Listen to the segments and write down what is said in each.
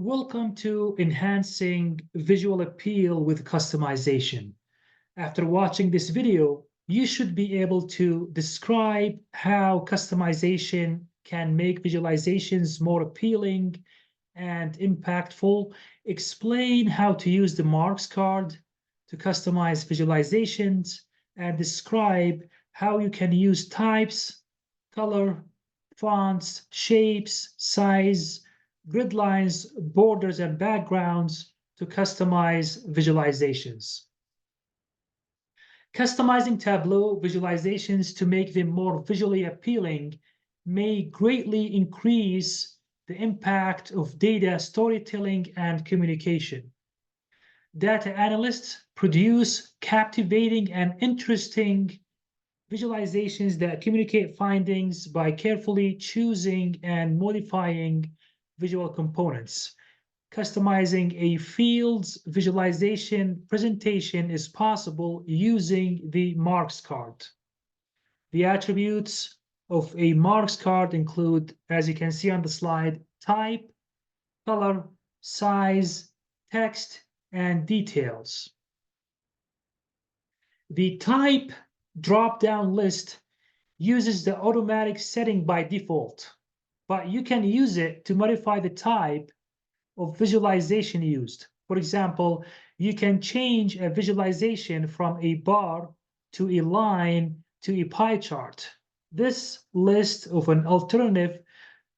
Welcome to Enhancing Visual Appeal with Customization. After watching this video, you should be able to describe how customization can make visualizations more appealing and impactful, explain how to use the Marks card to customize visualizations, and describe how you can use types, color, fonts, shapes, size, grid lines, borders, and backgrounds to customize visualizations. Customizing Tableau visualizations to make them more visually appealing may greatly increase the impact of data storytelling and communication. Data analysts produce captivating and interesting visualizations that communicate findings by carefully choosing and modifying visual components. Customizing a field's visualization presentation is possible using the Marks card. The attributes of a Marks card include, as you can see on the slide, type, color, size, text, and details. The type drop-down list uses the automatic setting by default, but you can use it to modify the type of visualization used. For example, you can change a visualization from a bar to a line to a pie chart. This list of an alternative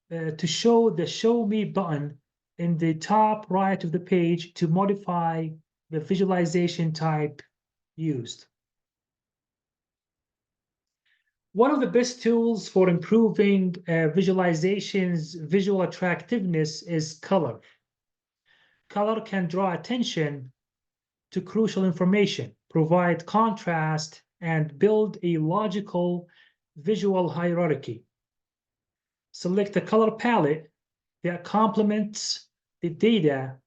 to show the Show Me button in the top right of the page to modify the visualization type used. One of the best tools for improving visualization's visual attractiveness is color. Color can draw attention to crucial information, provide contrast, and build a logical visual hierarchy. Select a color palette that complements the data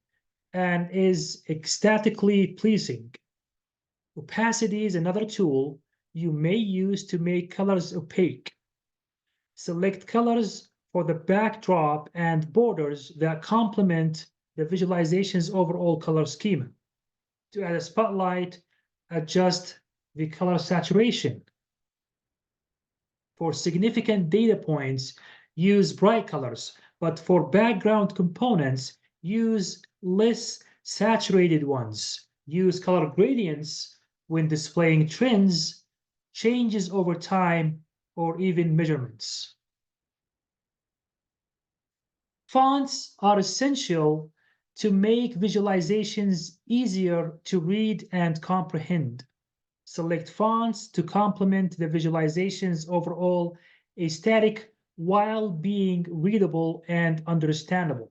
and is aesthetically pleasing. Opacity is another tool you may use to make colors opaque. Select colors for the backdrop and borders that complement the visualization's overall color schema. To add a spotlight, adjust the color saturation. For significant data points, use bright colors, but for background components, use less saturated ones. Use color gradients when displaying trends, changes over time, or even measurements. Fonts are essential to make visualizations easier to read and comprehend. Select fonts to complement the visualization's overall aesthetic while being readable and understandable.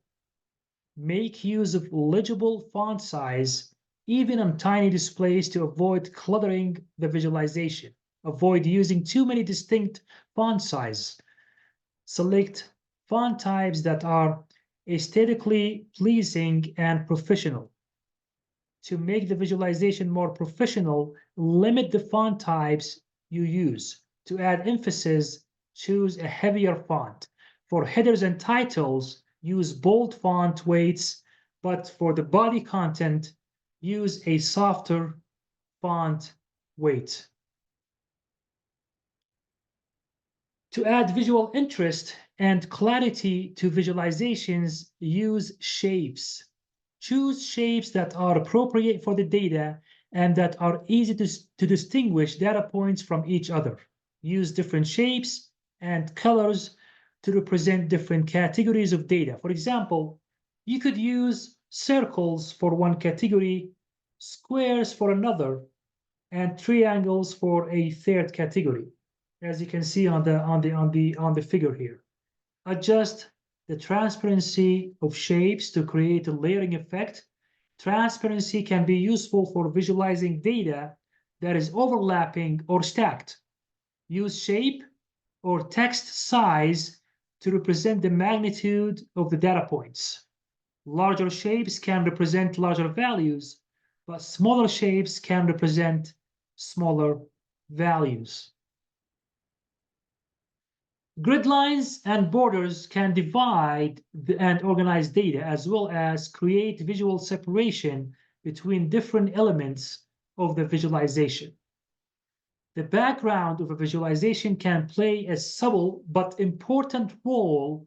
Make use of legible font size, even on tiny displays, to avoid cluttering the visualization. Avoid using too many distinct font sizes. Select font types that are aesthetically pleasing and professional. To make the visualization more professional, limit the font types you use. To add emphasis, choose a heavier font. For headers and titles, use bold font weights, but for the body content, use a softer font weight. To add visual interest and clarity to visualizations, use shapes. Choose shapes that are appropriate for the data and that are easy to distinguish data points from each other. Use different shapes and colors to represent different categories of data. For example, you could use circles for one category, squares for another, and triangles for a third category, as you can see on the figure here. Adjust the transparency of shapes to create a layering effect. Transparency can be useful for visualizing data that is overlapping or stacked. Use shape or text size to represent the magnitude of the data points. Larger shapes can represent larger values, but smaller shapes can represent smaller values. Grid lines and borders can divide and organize data, as well as create visual separation between different elements of the visualization. The background of a visualization can play a subtle but important role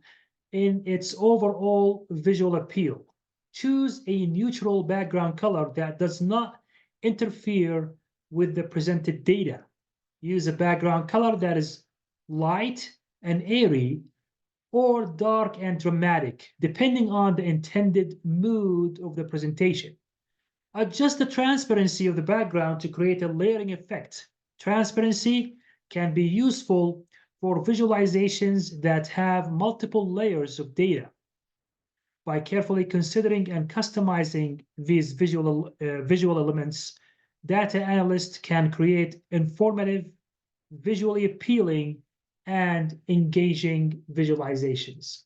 in its overall visual appeal. Choose a neutral background color that does not interfere with the presented data. Use a background color that is light and airy or dark and dramatic, depending on the intended mood of the presentation. Adjust the transparency of the background to create a layering effect. Transparency can be useful for visualizations that have multiple layers of data. By carefully considering and customizing these visual elements, data analysts can create informative, visually appealing, and engaging visualizations.